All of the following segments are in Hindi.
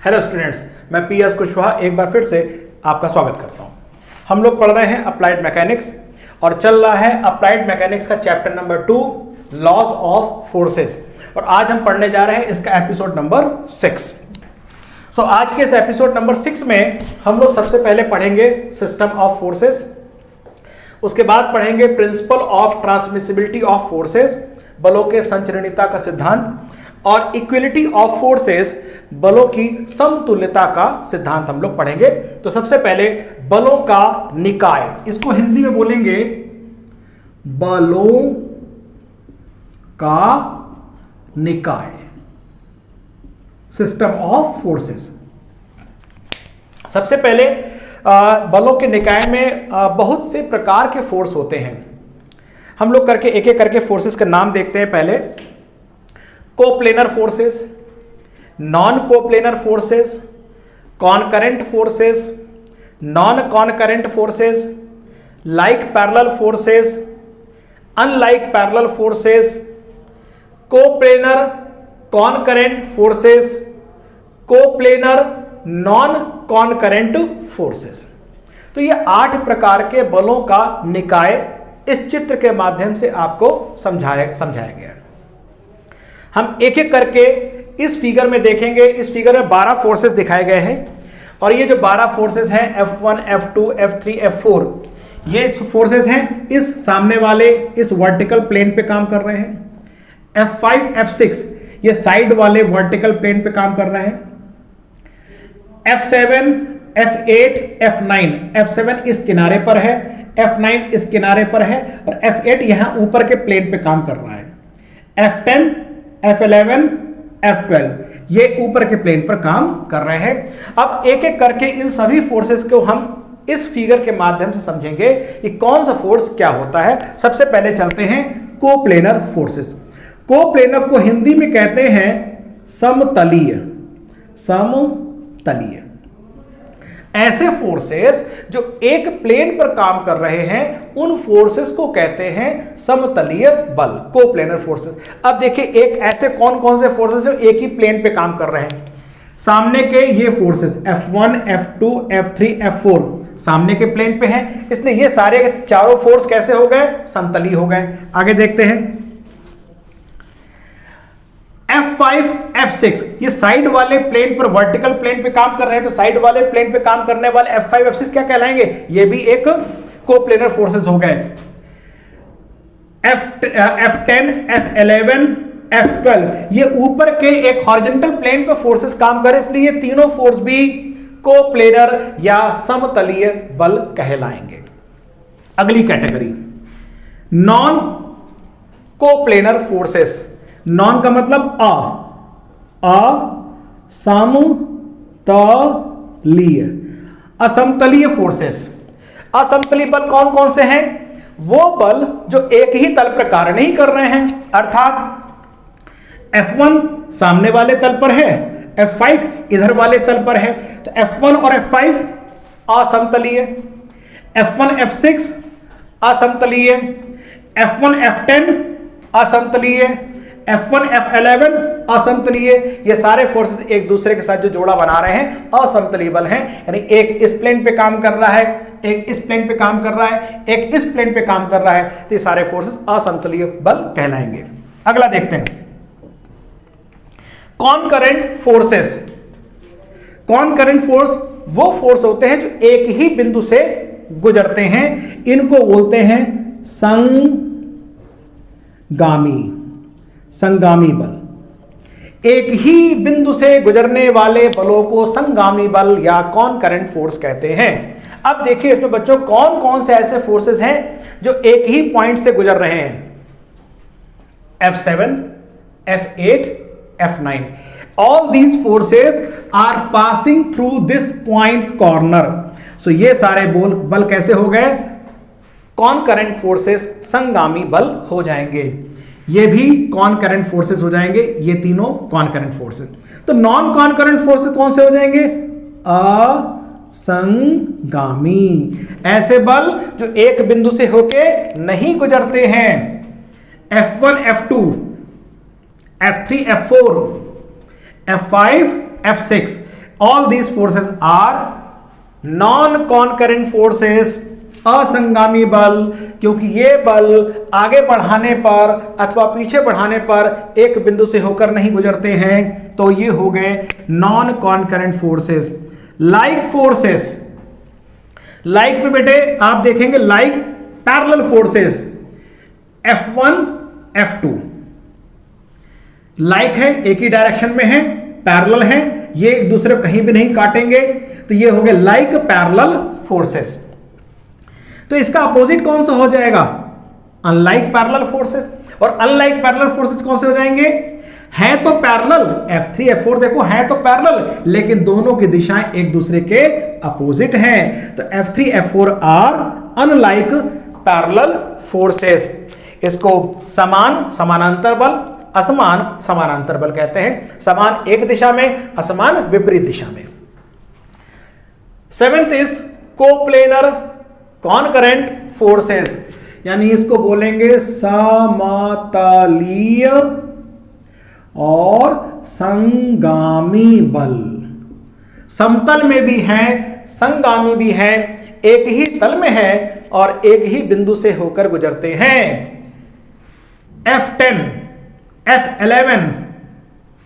हेलो स्टूडेंट्स, मैं पी.एस. कुशवाहा एक बार फिर से आपका स्वागत करता हूं। हम लोग पढ़ रहे हैं अप्लाइड मैकेनिक्स और चल रहा है अप्लाइड मैकेनिक्स का chapter number 2 laws of forces और आज हम पढ़ने जा रहे हैं इसका एपिसोड नंबर 6। आज के इस एपिसोड नंबर 6 में हम लोग सबसे पहले पढ़ेंगे सिस्टम ऑफ फोर्सेस, उसके बाद पढ़ेंगे principle of transmissibility of forces, बलों के संचरणीयता का सिद्धांत, और इक्विलिटी ऑफ फोर्सेस, बलों की समतुल्यता का सिद्धांत हम लोग पढ़ेंगे। तो सबसे पहले बलों का निकाय, इसको हिंदी में बोलेंगे बलों का निकाय, सिस्टम ऑफ फोर्सेस। सबसे पहले बलों के निकाय में बहुत से प्रकार के फोर्स होते हैं। हम लोग करके एक एक करके फोर्सेस का नाम देखते हैं। पहले coplanar forces, non coplanar forces, कॉनकरेंट forces, non concurrent forces, like parallel forces, unlike parallel forces, coplanar concurrent forces, coplanar non concurrent forces. तो ये 8 प्रकार के बलों का निकाय इस चित्र के माध्यम से आपको समझाया गया है। हम एक एक करके इस फिगर में देखेंगे। इस फिगर में 12 फोर्सेस दिखाए गए हैं और ये जो 12 फोर्सेस हैं F1, F2, F3, F4, ये फोर्सेस हैं इस सामने वाले इस वर्टिकल प्लेन पे काम कर रहे हैं। F5, F6 ये साइड वाले वर्टिकल प्लेन पे काम कर रहे हैं। F7, F8, F9, F7 इस किनारे पर है, F9 इस किनारे पर है और F8 यहां ऊपर के प्लेन पे काम कर रहा है। F10, F11, F12 ये ऊपर के प्लेन पर काम कर रहे हैं। अब एक एक करके इन सभी फोर्सेस को हम इस फिगर के माध्यम से समझेंगे कि कौन सा फोर्स क्या होता है। सबसे पहले चलते हैं कोप्लेनर फोर्सेस। कोप्लेनर को हिंदी में कहते हैं समतलीय। समतलीय ऐसे फोर्सेस जो एक प्लेन पर काम कर रहे हैं उन फोर्सेस को कहते हैं समतलीय बल, कोप्लेनर फोर्सेस। अब देखिए एक ऐसे कौन कौन से फोर्सेस जो एक ही प्लेन पे काम कर रहे हैं। सामने के ये forces F1, F2, F3, F4 सामने के प्लेन पे हैं, इसलिए ये सारे चारों फोर्स कैसे हो गए? समतलीय हो गए। आगे देखते हैं F5, F6 ये साइड वाले प्लेन पर वर्टिकल प्लेन पे काम कर रहे हैं, तो साइड वाले प्लेन पे काम करने वाले F5, F6 क्या कहलाएंगे? ये भी एक कोप्लेनर फोर्सेस हो गए। F10, F11, F12 ये ऊपर के एक हॉरिजॉन्टल प्लेन पे फोर्सेस काम कर रहे हैं, इसलिए ये तीनों फोर्स भी कोप्लेनर या समतलीय बल कहलाएंगे। अगली category non coplanar forces. Non का मतलब असमतलीय, असमतलीय फोर्सेस। असमतलीय बल कौन कौन से हैं? वो बल जो एक ही तल पर कार्य नहीं कर रहे हैं, अर्थात F1 सामने वाले तल पर है, F5 इधर वाले तल पर है, तो F1 और F5 असमतलीय, F1 F6 असमतलीय, F1 F10 असमतलीय, F1 F11 असमतलीय। ये सारे फोर्सेस एक दूसरे के साथ जो जोड़ा बना रहे हैं असमतलीय बल हैं, यानी एक इस प्लेन पे काम कर रहा है, एक इस प्लेन पे काम कर रहा है, एक इस प्लेन पे काम कर रहा है, तो ये सारे फोर्सेस असमतलीय बल कहलाएंगे। अगला देखते हैं कॉनकरेंट फोर्सेस। कॉनकरेंट फोर्स वो फोर्स होते हैं जो एक ही बिंदु से गुजरते हैं, इनको बोलते हैं संगामी बल। एक ही बिंदु से गुजरने वाले बलों को संगामी बल या कॉनकरेंट फोर्स कहते हैं। अब देखिए इसमें बच्चों कौन कौन से ऐसे फोर्सेस हैं जो एक ही पॉइंट से गुजर रहे हैं। F7, F8, F9 all these forces are passing through this point corner। सो ये सारे बल कैसे हो गए? कॉनकरेंट फोर्सेस, संगामी बल हो जाएंगे। ये भी कॉनकरेंट फोर्सेस हो जाएंगे, ये तीनों कॉनकरेंट फोर्सेस। तो नॉन कॉनकरेंट फोर्सेस कौन से हो जाएंगे? असंगामी, ऐसे बल जो एक बिंदु से होके नहीं गुजरते हैं। F1, F2, F3, F4, F5, F6 all these forces are non concurrent forces, असंगामी बल, क्योंकि ये बल आगे बढ़ाने पर अथवा पीछे बढ़ाने पर एक बिंदु से होकर नहीं गुजरते हैं, तो ये हो गए non concurrent forces. Like forces, like में बेटे आप देखेंगे like parallel forces F1 F2, like है एक ही डायरेक्शन में है, पैरेलल है, ये एक दूसरे को कहीं भी नहीं काटेंगे, तो ये हो गए लाइक पैरेलल फोर्सेस। तो इसका अपोजिट कौन सा हो जाएगा? Unlike parallel forces. और अनलाइक पैरेलल फोर्सेस कौन से हो जाएंगे? हैं तो पैरेलल, F3 F4 देखो हैं तो पैरेलल, लेकिन दोनों की दिशाएं एक दूसरे के अपोजिट हैं, तो F3 F4 are unlike parallel forces. इसको समान समानांतर बल, असमान समानांतर बल कहते हैं। समान एक दिशा में, असमान विपरीत दिशा में। 7th is coplanar concurrent forces, यानी इसको बोलेंगे समतलीय और संगामी बल। समतल में भी है, संगामी भी है, एक ही तल में है और एक ही बिंदु से होकर गुजरते हैं। F10, F11,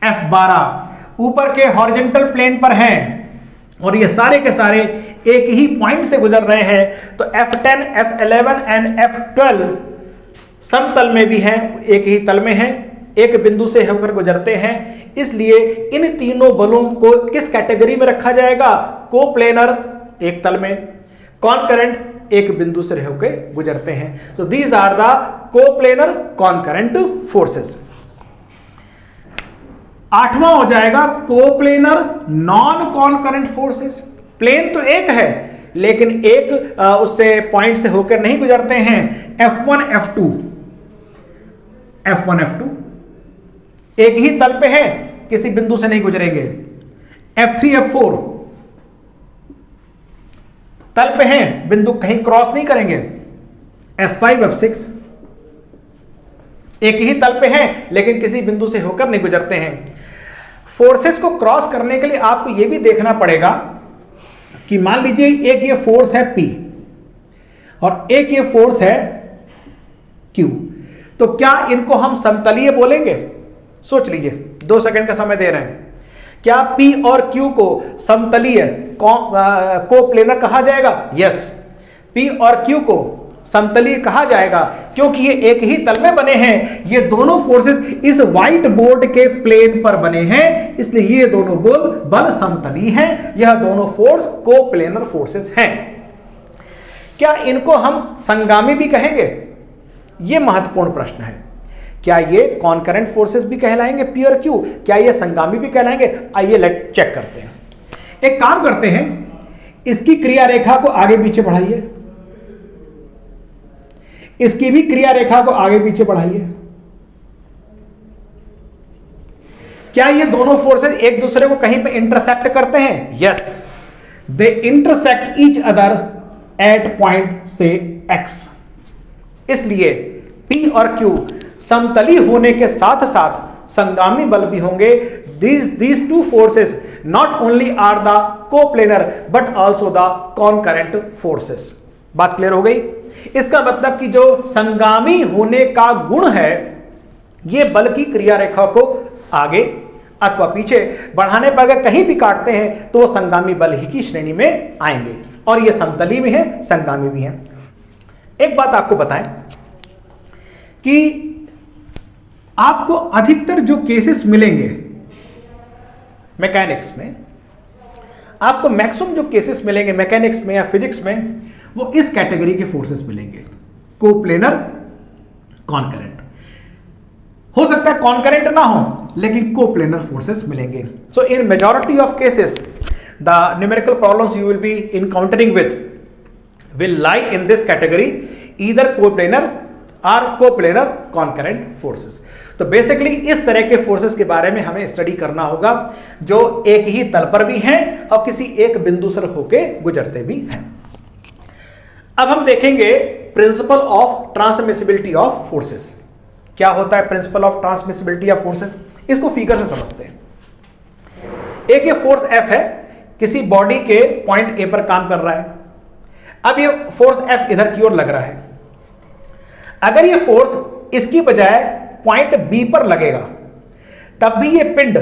F12 ऊपर के हॉरिजॉन्टल प्लेन पर हैं और ये सारे के सारे एक ही पॉइंट से गुजर रहे हैं, तो F10, F11 एंड F12 समतल में भी हैं, एक ही तल में हैं, एक बिंदु से होकर गुजरते हैं। इसलिए इन तीनों बलों को किस कैटेगरी में रखा जाएगा? कोप्लेनर एक तल में, कॉनकरेंट एक बिंदु से होकर गुजरते हैं। तो these are the coplanar concurrent forces. 8वां हो जाएगा coplanar non concurrent forces. Plane तो एक है लेकिन एक उससे पॉइंट से होकर नहीं गुजरते हैं। F1 F2, F1 F2 एक ही तल पे है, किसी बिंदु से नहीं गुजरेंगे। F3 F4 तल पे हैं, बिंदु कहीं क्रॉस नहीं करेंगे। F5 F6 एक ही तल पे हैं लेकिन किसी बिंदु से होकर नहीं गुजरते हैं। फोर्सेस को क्रॉस करने के लिए आपको यह भी देखना पड़ेगा कि मान लीजिए एक ये फोर्स है P और एक ये फोर्स है Q, तो क्या इनको हम समतलीय बोलेंगे? सोच लीजिए, 2 सेकंड का समय दे रहे हैं। क्या P और Q को समतलीय कोप्लेनर कहा जाएगा? यस, P और Q को समतलीय कहा जाएगा क्योंकि ये एक ही तल में बने हैं। ये दोनों फोर्सेस इस व्हाइट बोर्ड के प्लेन पर बने हैं, इसलिए ये दोनों बल समतलीय हैं। यह दोनों फोर्स कोप्लेनर फोर्सेस हैं। क्या इनको हम संगामी भी कहेंगे? यह महत्वपूर्ण प्रश्न है। क्या ये कॉनकरेंट फोर्सेस भी कहलाएंगे P और Q? क्या ये संगामी भी कहलाएंगे? आइए लेट चेक करते हैं। एक काम करते हैं, इसकी क्रिया रेखा को आगे पीछे बढ़ाइए, इसकी भी क्रिया रेखा को आगे पीछे बढ़ाइए। क्या ये दोनों फोर्सेस एक दूसरे को कहीं पे इंटरसेक्ट करते हैं? Yes, they intersect each other at point से X। इसलिए P और Q समतली होने के साथ साथ संगामी बल भी होंगे। These two forces not only are the coplanar but also the concurrent forces। बात क्लियर हो गई? इसका मतलब कि जो संगामी होने का गुण है, यह बल की क्रिया रेखा को आगे अथवा पीछे बढ़ाने पर अगर कहीं भी काटते हैं तो वो संगामी बल ही की श्रेणी में आएंगे, और ये समतली भी है, संगामी भी है। एक बात आपको बताएं कि आपको अधिकतर जो केसेस मिलेंगे मैकेनिक्स में, आपको मैक्सिमम जो केसेस मिलेंगे मैकेनिक्स में या फिजिक्स में, वो इस कैटेगरी के फोर्सेस मिलेंगे, कोप्लेनर कॉनकरेंट। हो सकता है कॉनकरेंट ना हो लेकिन कोप्लेनर फोर्सेस मिलेंगे। So in majority of cases the numerical problems you will be encountering with will lie in this category, either coplanar और कोप्लेनर कॉनकरेंट फोर्सेस। तो बेसिकली इस तरह के फोर्सेस के बारे में हमें स्टडी करना होगा जो एक ही तल पर भी हैं और किसी एक बिंदु से होकर गुजरते भी हैं। अब हम देखेंगे principle of transmissibility of forces. क्या होता है principle of transmissibility of forces? इसको फिगर से समझते हैं। एक ये फोर्स F है, किसी बॉडी के पॉइंट ए पर काम कर रहा है। अब ये फोर्स F इधर की ओर लग रहा है। अगर ये फोर्स इसकी बजाय पॉइंट बी पर लगेगा, तब भी ये पिंड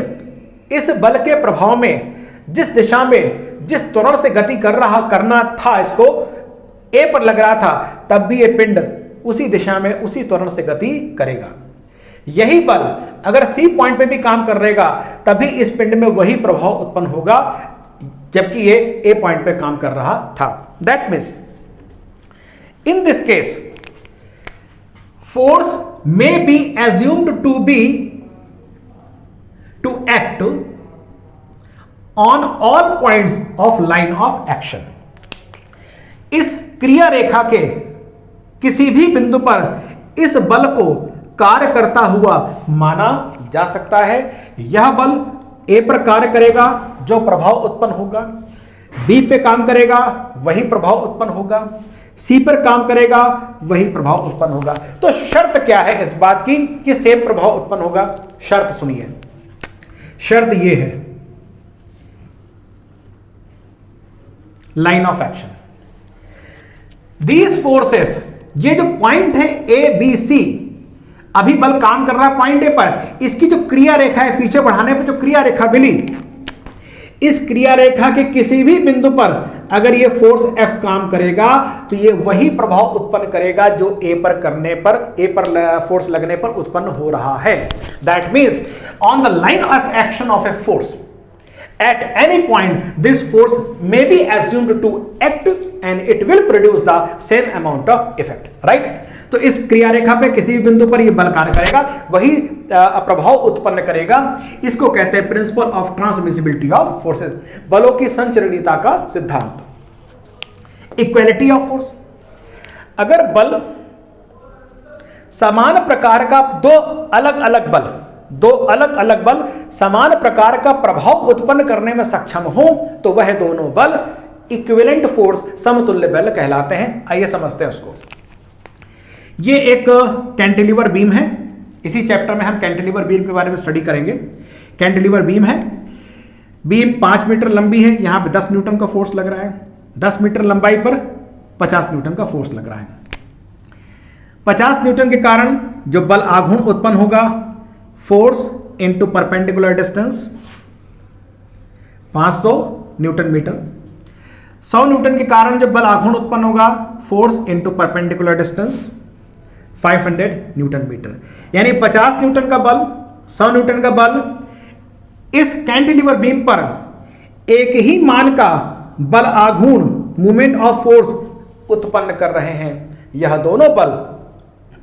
इस बल के प्रभाव में जिस दिशा में जिस त्वरण से गति करना था, इसको ए पर लग रहा था, तब भी ये पिंड उसी दिशा में उसी त्वरण से गति करेगा। यही बल अगर सी पॉइंट पे भी काम कर रहेगा, तभी इस पिंड में वही प्रभाव उत्पन्न होगा जबकि ये ए पॉइंट पे काम कर रहा था। That means in this case force may be assumed to act on all points of line of action। इस क्रिया रेखा के किसी भी बिंदु पर इस बल को कार्य करता हुआ माना जा सकता है। यह बल ए पर कार्य करेगा, जो प्रभाव उत्पन्न होगा, बी पे काम करेगा, वही प्रभाव उत्पन्न होगा, सी पर काम करेगा, वही प्रभाव उत्पन्न होगा। तो शर्त क्या है इस बात की कि सेम प्रभाव उत्पन्न होगा? शर्त सुनिए, शर्त यह है line of action. These forces, ये जो पॉइंट है ए बी सी, अभी बल काम कर रहा है पॉइंट ए पर, इसकी जो क्रिया रेखा है पीछे बढ़ाने पर जो क्रिया रेखा मिली, इस क्रिया रेखा के किसी भी बिंदु पर अगर ये फोर्स F काम करेगा तो ये वही प्रभाव उत्पन्न करेगा जो ए पर फोर्स लगने पर उत्पन्न हो रहा है। That means on the line of action of a force at any point this force may be assumed to act and it will produce the same amount of effect, right? तो इस क्रिया रेखा पे किसी भी बिंदु पर ये बल कार्य करेगा, वही प्रभाव उत्पन्न करेगा। इसको कहते हैं principle of transmissibility of forces, बलों की संचरणीयता का सिद्धांत। इक्वालिटी ऑफ फोर्स, अगर बल समान प्रकार का दो अलग अलग बल समान प्रकार का प्रभाव उत्पन्न करने में सक्षम हो तो वह दोनों बल इक्विवेलेंट फोर्स, समतुल्य बल कहलाते हैं। आइए समझते हैं उसको। ये एक कैंटिलीवर बीम है, इसी चैप्टर में हम कैंटिलीवर बीम के बारे में स्टडी करेंगे। कैंटिलीवर बीम है, बीम 5 मीटर लंबी है, यहां पे 10 न्यूटन का फोर्स लग रहा है। 10 मीटर लंबाई पर 50 न्यूटन का फोर्स लग रहा है। 50 न्यूटन के कारण जो बल आघूर्ण उत्पन्न होगा, force into perpendicular distance 500 newton metre. 100 newton के कारण जो बल आघूर्ण उत्पन्न होगा, force into perpendicular distance 500 newton metre. यानी 50 न्यूटन का बल, 100 न्यूटन का बल इस कैंटिलीवर बीम पर एक ही मान का बल आघूर्ण, मूवमेंट ऑफ फोर्स उत्पन्न कर रहे हैं। यह दोनों बल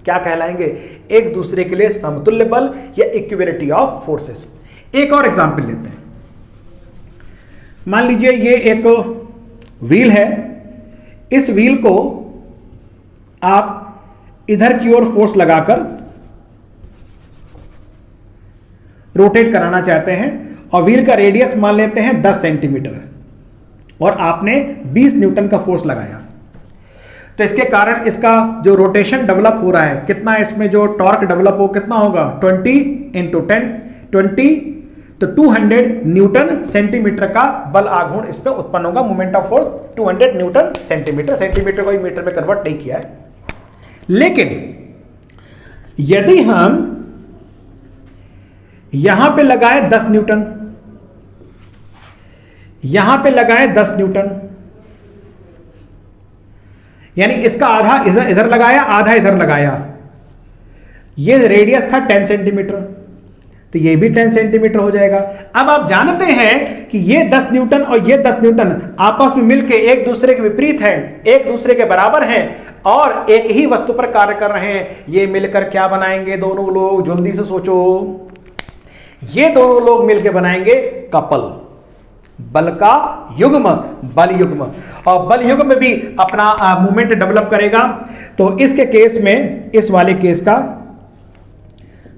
क्या कहलाएंगे? एक दूसरे के लिए समतुल्य बल या इक्विवेलिटी ऑफ फोर्सेस। एक और एग्जांपल लेते हैं। मान लीजिए ये एक व्हील है, इस व्हील को आप इधर की ओर फोर्स लगाकर रोटेट कराना चाहते हैं और व्हील का रेडियस मान लेते हैं 10 सेंटीमीटर और आपने 20 न्यूटन का फोर्स लगाया, तो इसके कारण इसका जो रोटेशन डेवलप हो रहा है, कितना इसमें जो टॉर्क डेवलप हो कितना होगा? 20 × 10 20, तो 200 न्यूटन सेंटीमीटर का बल आघूर्ण इस पर उत्पन्न होगा। Moment of force 200 Newton centimetre, centimetre को मीटर में कन्वर्ट नहीं किया है। लेकिन यदि हम यहां पे लगाए 10 न्यूटन, यहां पे लगाए 10 न्यूटन, यानी इसका आधा इधर लगाया, आधा इधर लगाया, ये रेडियस था 10 सेंटीमीटर, तो ये भी 10 सेंटीमीटर हो जाएगा। अब आप जानते हैं कि ये 10 न्यूटन और ये 10 न्यूटन आपस में मिलकर एक दूसरे के विपरीत हैं, एक दूसरे के बराबर हैं और एक ही वस्तु पर कार्य कर रहे हैं। ये मिलकर क्या बनाएंगे दोनों लोग? जल्दी से सोचो। ये दोनों लोग मिलकर बनाएंगे कपल, बल का युग्म, बल युग्म। और बल युग्म भी अपना मूवमेंट डेवलप करेगा। तो इसके केस में, इस वाले केस का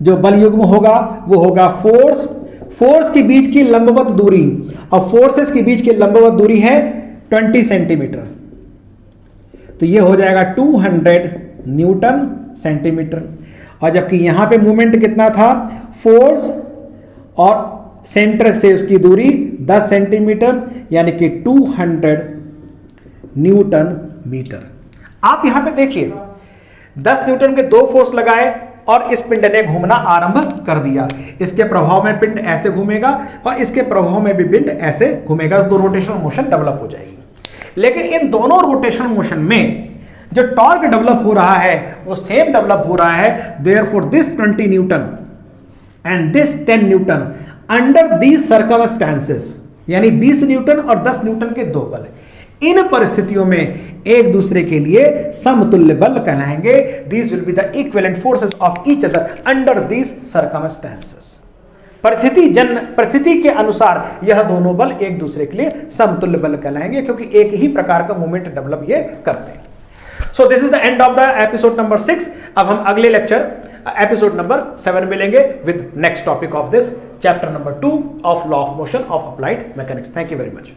जो बल युग्म होगा वो होगा फोर्स के बीच की लंबवत दूरी, और फोर्सेस के बीच की लंबवत दूरी है 20 सेंटीमीटर, तो ये हो जाएगा 200 न्यूटन सेंटीमीटर। और जबकि यहां पे मूवमेंट कितना था? फोर्स और सेंटर से उसकी दूरी 10 सेंटीमीटर यानी कि 200 न्यूटन मीटर। आप यहां पे देखिए 10 न्यूटन के 2 फोर्स लगाए और इस पिंड ने घूमना आरंभ कर दिया। इसके प्रभाव में पिंड ऐसे घूमेगा और इसके प्रभाव में भी पिंड ऐसे घूमेगा, तो रोटेशनल मोशन डेवलप हो जाएगी। लेकिन इन दोनों रोटेशनल मोशन में जो टॉर्क डेवलप हो रहा है वो सेम डेवलप हो रहा है। Therefore this 20 Newton and this 10 Newton under these circumstances, यानी 20 न्यूटन और 10 न्यूटन के 2 बल, इन परिस्थितियों में एक दूसरे के लिए समतुल्य बल कहलाएंगे। These will be the equivalent forces of each other under these circumstances. परिस्थिति के अनुसार यह दोनों बल एक दूसरे के लिए समतुल्य बल कहलाएंगे, क्योंकि एक ही प्रकार का मूवमेंट डेवलप ये करते हैं। So this is the end of the episode number 6। अब हम अगले लेक्चर एपिसोड नंबर 7 मिलेंगे with next topic of this chapter number 2 of law of motion of applied mechanics. Thank you very much.